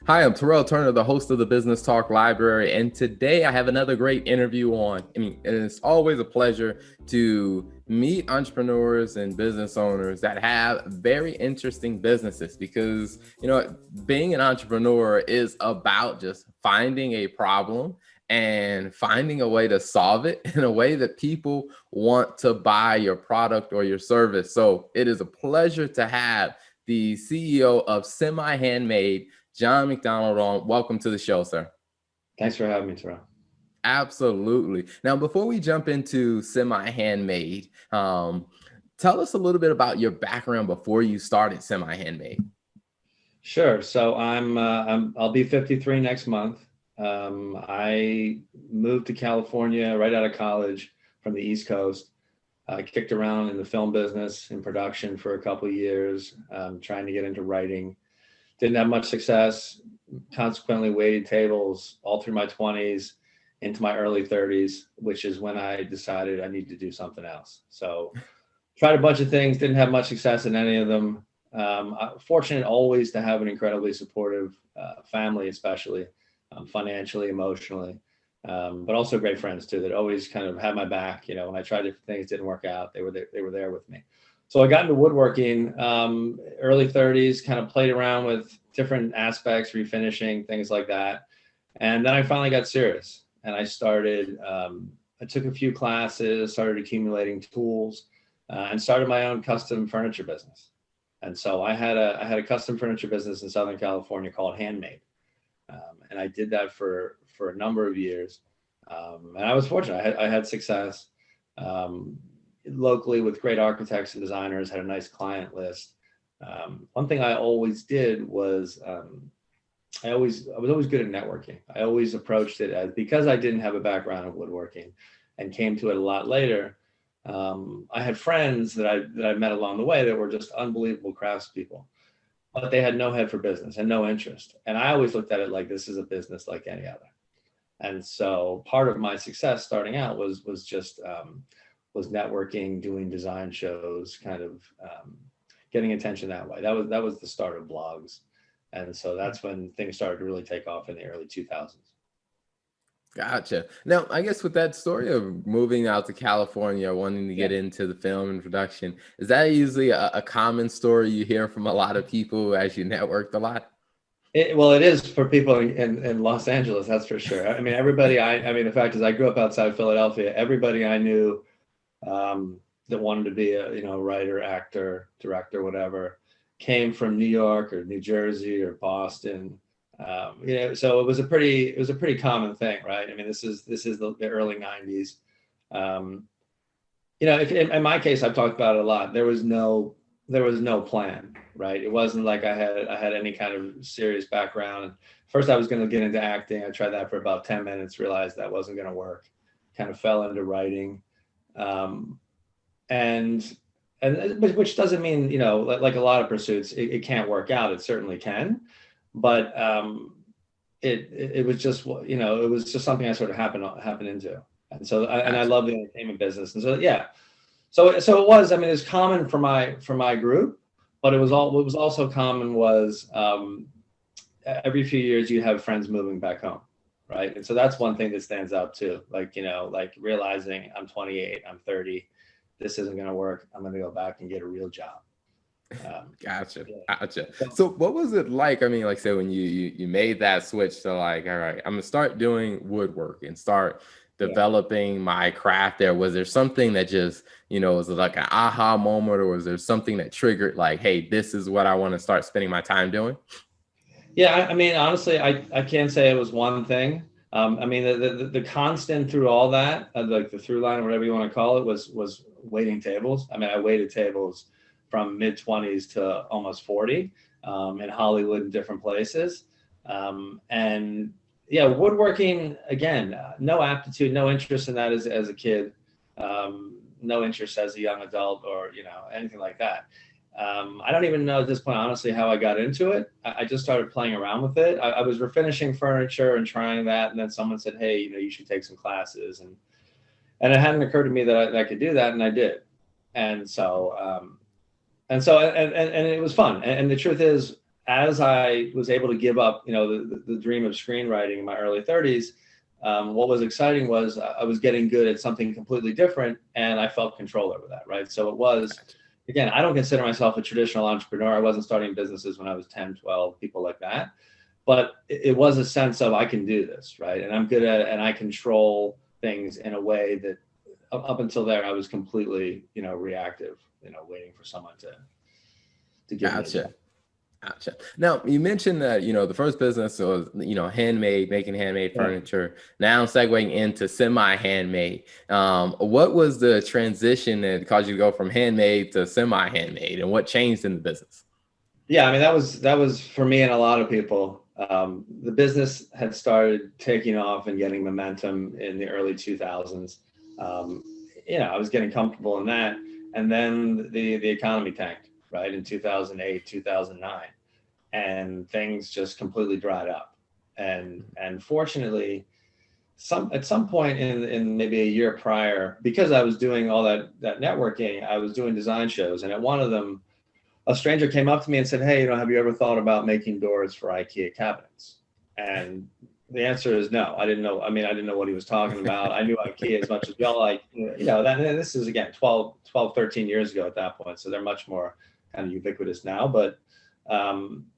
Hi, I'm Terrell Turner, the host of the Business Talk Library, and today I have another great interview on. And it's always a pleasure to meet entrepreneurs and business owners that have very interesting businesses because, being an entrepreneur is about just finding a problem and finding a way to solve it in a way that people want to buy your product or your service. So it is a pleasure to have the CEO of Semihandmade, John McDonald, on. Welcome to the show, sir. Thanks for having me, Terrell. Absolutely. Now, before we jump into Semi-Handmade, tell us a little bit about your background before you started Semi-Handmade. Sure. So I'll be 53 next month. I moved to California right out of college from the East Coast. I kicked around in the film business in production for a couple of years, trying to get into writing. Didn't have much success, consequently waited tables all through my 20s into my early 30s, which is when I decided I needed to do something else. So tried a bunch of things, didn't have much success in any of them. Fortunate always to have an incredibly supportive family, especially financially, emotionally, but also great friends too, that always kind of had my back. When I tried different things, didn't work out, they were there with me. So I got into woodworking, early 30s, kind of played around with different aspects, refinishing, things like that. And then I finally got serious and I started, I took a few classes, started accumulating tools, and started my own custom furniture business. And so I had a custom furniture business in Southern California called Handmade. And I did that for a number of years. And I was fortunate, I had success. Locally with great architects and designers, had a nice client list. One thing I always did was I was always good at networking. I always approached it as, because I didn't have a background in woodworking and came to it a lot later. I had friends that I met along the way that were just unbelievable craftspeople, but they had no head for business and no interest. And I always looked at it like this is a business like any other. And so part of my success starting out was just was networking, doing design shows, kind of getting attention that way. That was the start of blogs. And so that's when things started to really take off in the early 2000s. Gotcha. Now, I guess with that story of moving out to California, wanting to get into the film and production, is that usually a common story you hear from a lot of people as you networked a lot? Well, it is for people in Los Angeles, that's for sure. I mean, everybody, I mean, the fact is I grew up outside Philadelphia. Everybody I knew that wanted to be a writer, actor, director, whatever, came from New York or New Jersey or Boston. So it was a pretty common thing, right? I mean, this is the early 90s. If in my case, I've talked about it a lot. There was no plan, right? It wasn't like I had any kind of serious background. First, I was going to get into acting. I tried that for about 10 minutes, realized that wasn't going to work. Kind of fell into writing. And which doesn't mean, like a lot of pursuits, it can't work out. It certainly can, but it was just, it was just something I sort of happened into. And so, I love the entertainment business. And so, yeah, so it was, I mean, it's common for my group, but what was also common was every few years you have friends moving back home. Right. And so that's one thing that stands out too. Like, like realizing I'm 28, I'm 30, this isn't going to work. I'm going to go back and get a real job. Gotcha. Yeah. Gotcha. So what was it like? I mean, like say when you made that switch to like, all right, I'm gonna start doing woodwork and start developing my craft there. Was there something that just, was it like an aha moment, or was there something that triggered like, hey, this is what I want to start spending my time doing? Yeah, I mean, honestly, I can't say it was one thing. I mean, the constant through all that, like the through line or whatever you want to call it, was waiting tables. I mean, I waited tables from mid 20s to almost 40 in Hollywood and different places. And yeah, woodworking, again, no aptitude, no interest in that as a kid, no interest as a young adult or, anything like that. I don't even know at this point, honestly, how I got into it. I just started playing around with it. I was refinishing furniture and trying that. And then someone said, hey, you should take some classes. And it hadn't occurred to me that I could do that. And I did. And so it was fun. And the truth is, as I was able to give up, the dream of screenwriting in my early 30s, what was exciting was I was getting good at something completely different, and I felt control over that, right? So it was, again, I don't consider myself a traditional entrepreneur. I wasn't starting businesses when I was 10, 12, people like that. But it was a sense of, I can do this, right? And I'm good at it, and I control things in a way that up until there, I was completely, reactive, waiting for someone to give me a job. Gotcha. Now, you mentioned that, the first business was, handmade, making handmade furniture. Now segueing into semi-handmade. What was the transition that caused you to go from handmade to semi-handmade, and what changed in the business? Yeah, I mean, that was for me and a lot of people. The business had started taking off and getting momentum in the early 2000s. I was getting comfortable in that. And then the economy tanked, right, in 2008, 2009. And things just completely dried up. And fortunately, at some point in maybe a year prior, because I was doing all that networking, I was doing design shows. And at one of them, a stranger came up to me and said, "Hey, have you ever thought about making doors for Ikea cabinets?" And the answer is no. I didn't know. I mean, I didn't know what he was talking about. I knew Ikea as much as y'all, that this is, again, 12, 13 years ago at that point. So they're much more kind of ubiquitous now. But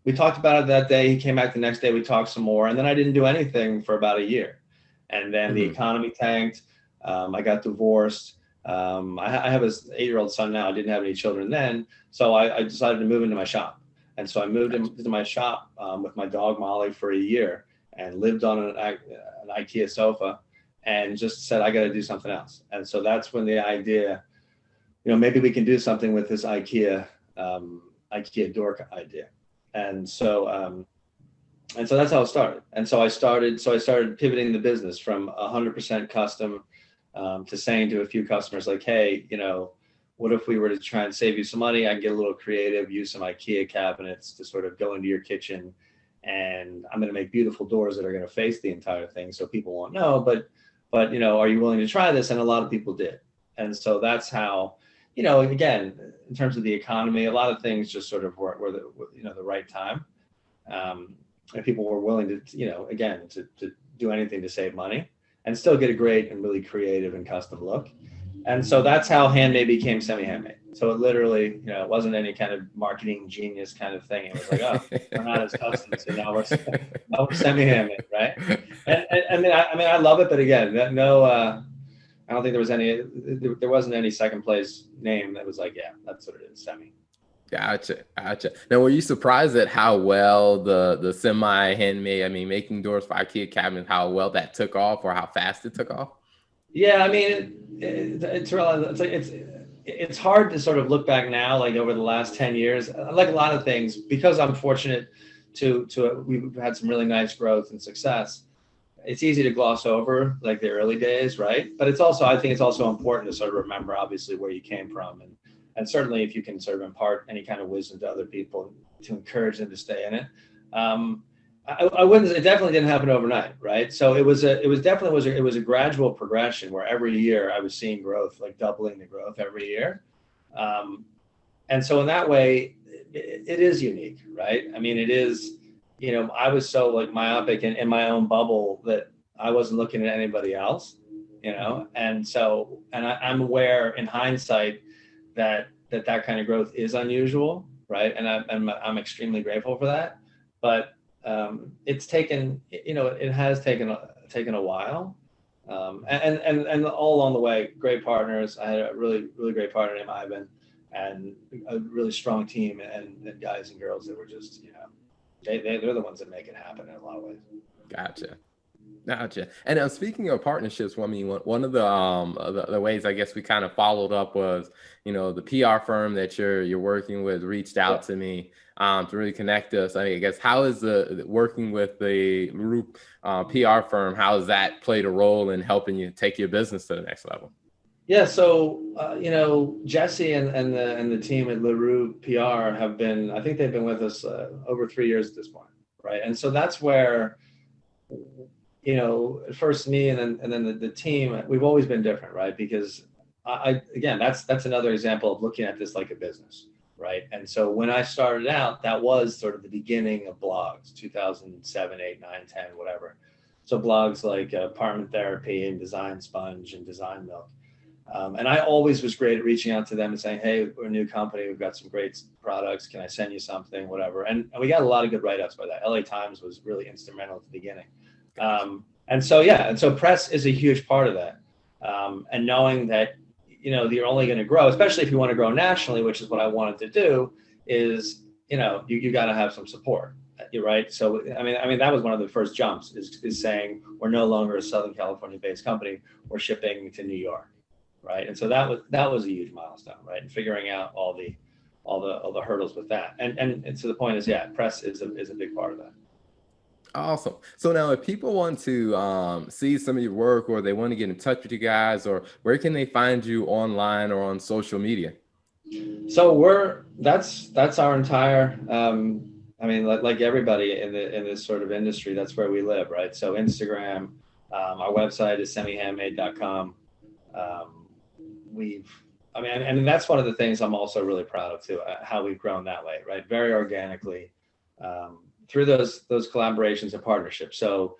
we talked about it that day. He came back the next day. We talked some more. And then I didn't do anything for about a year. And then the economy tanked. I got divorced. I have an 8-year-old son now. I didn't have any children then. So I decided to move into my shop. And so I moved into my shop with my dog Molly for a year, and lived on an Ikea sofa, and just said, I got to do something else. And so that's when the idea, maybe we can do something with this IKEA door idea. And so that's how it started. And so I started pivoting the business from 100% custom to saying to a few customers, like, hey, what if we were to try and save you some money? I can get a little creative, use some IKEA cabinets to sort of go into your kitchen, and I'm going to make beautiful doors that are going to face the entire thing, so people won't know. But are you willing to try this? And a lot of people did. And so that's how, again, in terms of the economy, a lot of things just sort of were the right time, and people were willing to, again, to do anything to save money and still get a great and really creative and custom look. And so that's how handmade became semi-handmade. So it literally, it wasn't any kind of marketing genius kind of thing. It was like, oh, we're not as custom, so now we're semi-handmade, right? And I mean, I love it, but again, I don't think there wasn't any second place name that was like, yeah, that's what it is, semi. Gotcha. Now, were you surprised at how well the semi-handmade, I mean, making doors for IKEA cabinets, how well that took off, or how fast it took off? Yeah, I mean, it's hard to sort of look back now, like over the last 10 years, like a lot of things, because I'm fortunate we've had some really nice growth and success. It's easy to gloss over like the early days, right? But I think it's also important to sort of remember, obviously, where you came from, and certainly if you can sort of impart any kind of wisdom to other people to encourage them to stay in it. It definitely didn't happen overnight, right? So it was a gradual progression where every year I was seeing growth, like doubling the growth every year. And so in that way, it is unique, right? I mean, it is, I was so like myopic in my own bubble that I wasn't looking at anybody else, and so, I'm aware in hindsight that kind of growth is unusual, right? And I'm extremely grateful for that. But it's taken, it has taken a while, and all along the way, great partners. I had a really, really great partner named Ivan, and a really strong team, and guys and girls that were just, they're the ones that make it happen in a lot of ways. Gotcha. And speaking of partnerships, I mean, one of the ways I guess we kind of followed up was, the PR firm that you're working with reached out to me to really connect us. I guess, how is the working with the group PR firm? How has that played a role in helping you take your business to the next level? Yeah, so Jesse and the team at LaRue PR have been, I think they've been with us over 3 years at this point, right? And so that's where, first me and then the team, we've always been different, right? Because again, that's another example of looking at this like a business. right? And so when I started out, that was sort of the beginning of blogs, 2007, 8, 9, 10, whatever. So blogs like Apartment Therapy and Design Sponge and Design Milk. And I always was great at reaching out to them and saying, hey, we're a new company. We've got some great products. Can I send you something, whatever? And we got a lot of good write-ups by that. LA Times was really instrumental at the beginning. And so press is a huge part of that. And knowing that, you're only going to grow, especially if you want to grow nationally, which is what I wanted to do, is, you got to have some support. You're right. So, I mean, that was one of the first jumps is saying we're no longer a Southern California based company. We're shipping to New York. Right. And so that was a huge milestone. Right. And figuring out all the hurdles with that. And so the point is, yeah, press is a big part of that. Awesome. So now if people want to see some of your work, or they want to get in touch with you guys, or where can they find you online or on social media? So that's our entire, I mean, like everybody in this sort of industry, that's where we live, right? So Instagram, our website is semihandmade.com. And that's one of the things I'm also really proud of too, how we've grown that way, right? Very organically, through those collaborations and partnerships. So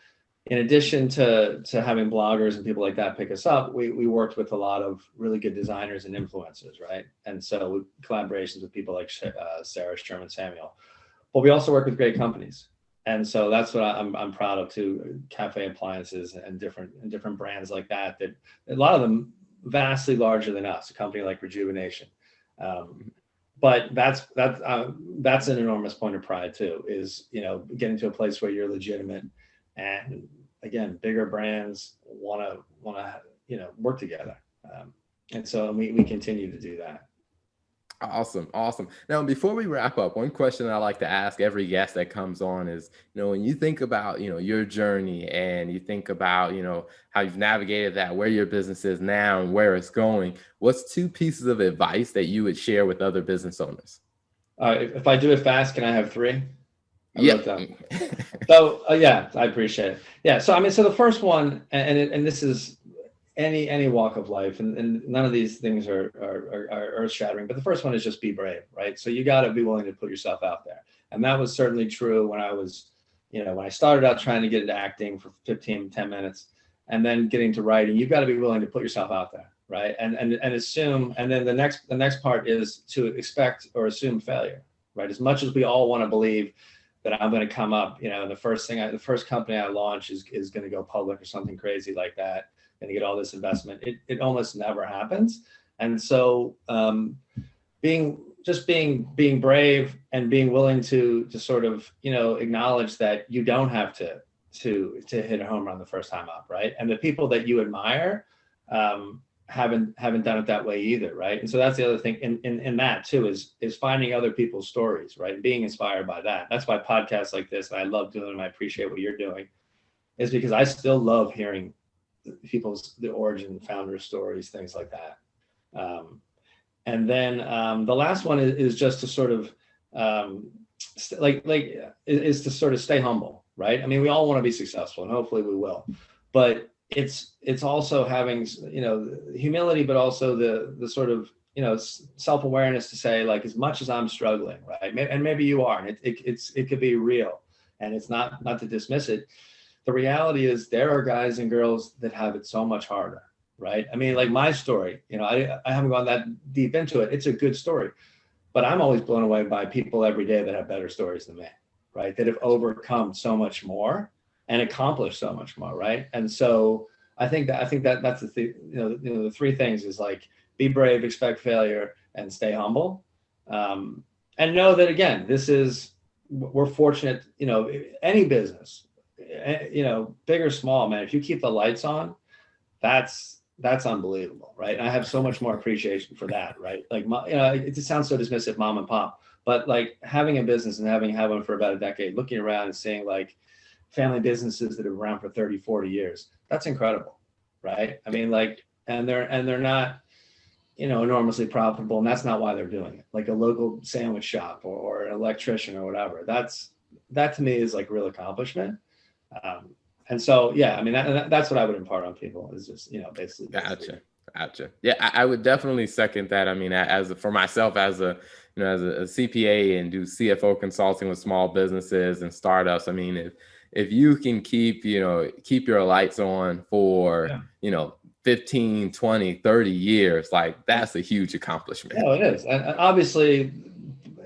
in addition to having bloggers and people like that pick us up, we worked with a lot of really good designers and influencers, right? And so collaborations with people like Sarah Sherman Samuel. But we also work with great companies. And so that's what I'm proud of too, cafe appliances and different brands like that a lot of them vastly larger than us, a company like Rejuvenation. But that's an enormous point of pride too, is, getting to a place where you're legitimate, and again, bigger brands want to work together. And so we continue to do that. Awesome. Now, before we wrap up, one question I like to ask every guest that comes on is, when you think about, your journey, and you think about, how you've navigated that, where your business is now and where it's going, what's 2 pieces of advice that you would share with other business owners? If I do it fast, can I have 3? Yeah. So yeah, I appreciate it. Yeah. So, I mean, so the first one, and this is any walk of life, and none of these things are earth shattering, but the first one is just be brave, right? So you got to be willing to put yourself out there. And that was certainly true when I was, when I started out trying to get into acting for 10 minutes, and then getting to writing. You've got to be willing to put yourself out there, right? And assume, and then the next part is to expect or assume failure, right? As much as we all want to believe that I'm going to come up, the first company I launch is going to go public or something crazy like that, and get all this investment. It almost never happens. And so being brave and being willing to sort of, acknowledge that you don't have to hit a home run the first time up, right? And the people that you admire haven't done it that way either, right? And so that's the other thing in that too, is finding other people's stories, right? Being inspired by that. That's why podcasts like this, and I love doing them, I appreciate what you're doing, is because I still love hearing the origin, founder stories, things like that. And then the last one is just to sort of is to sort of stay humble, right? I mean, we all want to be successful, and hopefully we will, but it's also having, humility, but also the sort of, self-awareness to say, like, as much as I'm struggling, right? And maybe you are, and it could be real, and it's not to dismiss it. The reality is there are guys and girls that have it so much harder, right? I mean, like my story, I haven't gone that deep into it. It's a good story, but I'm always blown away by people every day that have better stories than me, right? That have overcome so much more and accomplished so much more, right? And so I think that's the 3 things is, like, be brave, expect failure, and stay humble. And know that, again, we're fortunate, any business, big or small, man, if you keep the lights on, that's unbelievable, right? And I have so much more appreciation for that, right? Like, it just sounds so dismissive, mom and pop, but like having a business and having had one for about a decade, looking around and seeing like family businesses that have been around for 30, 40 years, that's incredible, right? I mean, like, and they're not, enormously profitable, and that's not why they're doing it. Like a local sandwich shop or an electrician or whatever, that to me is like real accomplishment. And so, yeah, I mean, that's what I would impart on people, is just, basically. Gotcha. Gotcha. Yeah, I would definitely second that. I mean, for myself, as a as a CPA and do CFO consulting with small businesses and startups. I mean, if you can keep your lights on for Yeah. 15, 20, 30 years, like that's a huge accomplishment. No, it is. And obviously,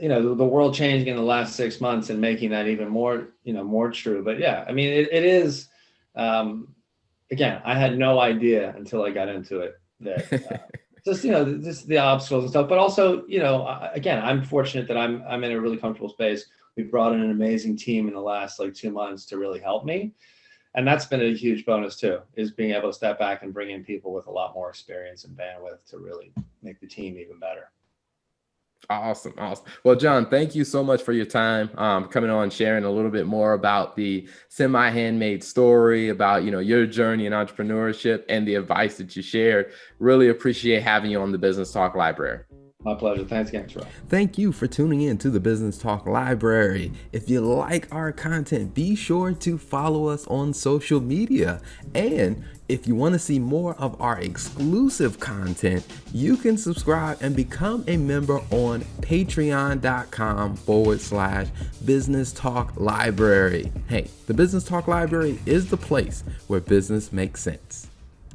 the world changing in the last 6 months and making that even more, more true. But yeah, I mean, it is. Again, I had no idea until I got into it that just the obstacles and stuff. But also, again, I'm fortunate that I'm in a really comfortable space. We've brought in an amazing team in the last 2 months to really help me. And that's been a huge bonus too, is being able to step back and bring in people with a lot more experience and bandwidth to really make the team even better. Awesome. Well, John, thank you so much for your time, coming on, sharing a little bit more about the semi-handmade story, about, your journey in entrepreneurship and the advice that you shared. Really appreciate having you on the Business Talk Library. My pleasure. Thanks again, Troy. Thank you for tuning in to the Business Talk Library. If you like our content, be sure to follow us on social media. And if you want to see more of our exclusive content, you can subscribe and become a member on patreon.com/Business Talk Library. Hey, the Business Talk Library is the place where business makes sense.